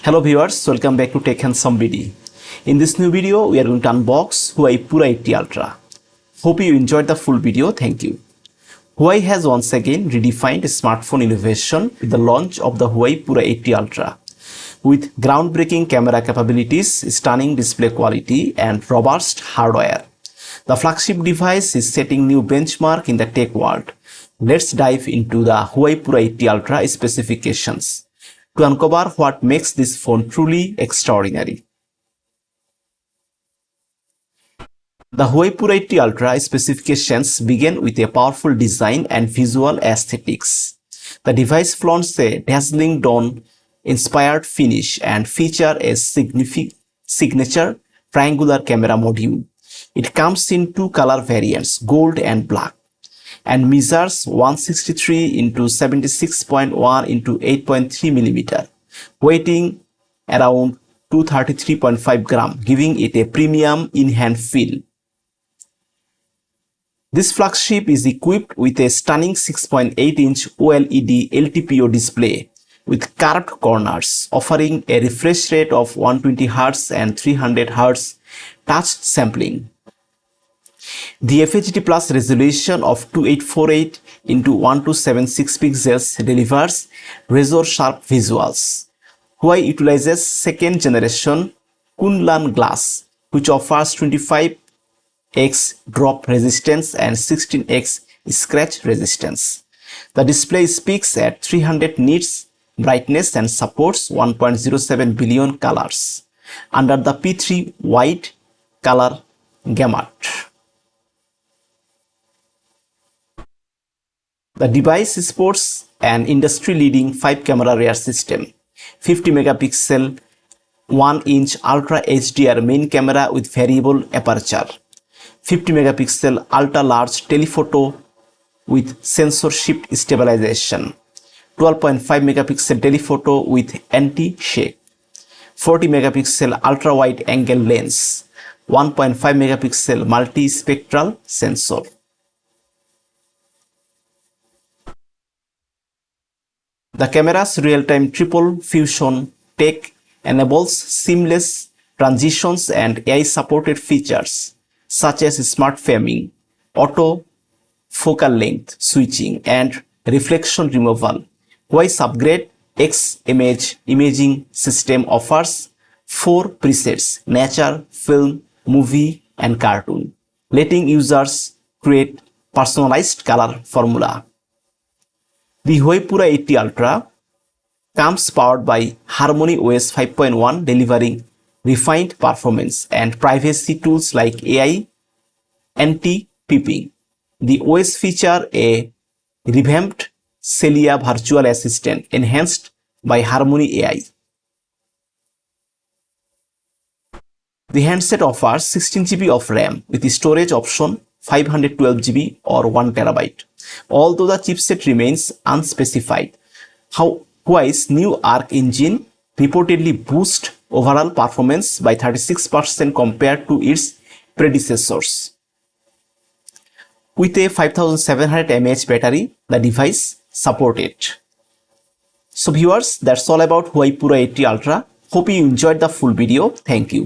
Hello viewers, welcome back to Tech Handsome BD. In this new video, we are going to unbox Huawei Pura 80 Ultra. Hope you enjoyed the full video. Thank you. Huawei has once again redefined smartphone innovation with the launch of the Huawei Pura 80 Ultra. With groundbreaking camera capabilities, stunning display quality, and robust hardware, the flagship device is setting new benchmark in the tech world. Let's dive into the Huawei Pura 80 Ultra specifications to uncover what makes this phone truly extraordinary. The Huawei Pura 80 Ultra specifications begin with a powerful design and visual aesthetics. The device flaunts a dazzling dawn-inspired finish and features a signature triangular camera module. It comes in two color variants, gold and black, and measures 163 into 76.1 into 8.3 mm, weighing around 233.5 gram, giving it a premium in-hand feel. This flagship is equipped with a stunning 6.8-inch OLED LTPO display with curved corners, offering a refresh rate of 120Hz and 300Hz touch sampling. The FHD Plus resolution of 2848 into 1276 pixels delivers razor-sharp visuals. Huawei utilizes second generation Kunlun glass, which offers 25x drop resistance and 16x scratch resistance. The display speaks at 300 nits brightness and supports 1.07 billion colors under the P3 wide color gamut. The device sports an industry-leading 5-camera rear system, 50-megapixel 1-inch Ultra HDR main camera with variable aperture, 50-megapixel ultra-large telephoto with sensor shift stabilization, 12.5-megapixel telephoto with anti-shake, 40-megapixel ultra-wide angle lens, 1.5-megapixel multi-spectral sensor. The camera's real-time triple fusion tech enables seamless transitions and AI-supported features such as smart framing, auto focal length switching, and reflection removal. Huawei's upgrade X imaging system offers 4 presets: nature, film, movie, and cartoon, letting users create personalized color formula. The Huawei Pura 80 Ultra comes powered by Harmony OS 5.1, delivering refined performance and privacy tools like AI anti-peeping. The OS features a revamped Celia virtual assistant enhanced by Harmony AI. The handset offers 16GB of RAM with the storage option 512GB or 1TB. Although the chipset remains unspecified, Huawei's new Arc engine reportedly boosts overall performance by 36% compared to its predecessors. With a 5700 mAh battery, the device supports it. So viewers, that's all about Huawei Pura 80 Ultra. Hope you enjoyed the full video. Thank you.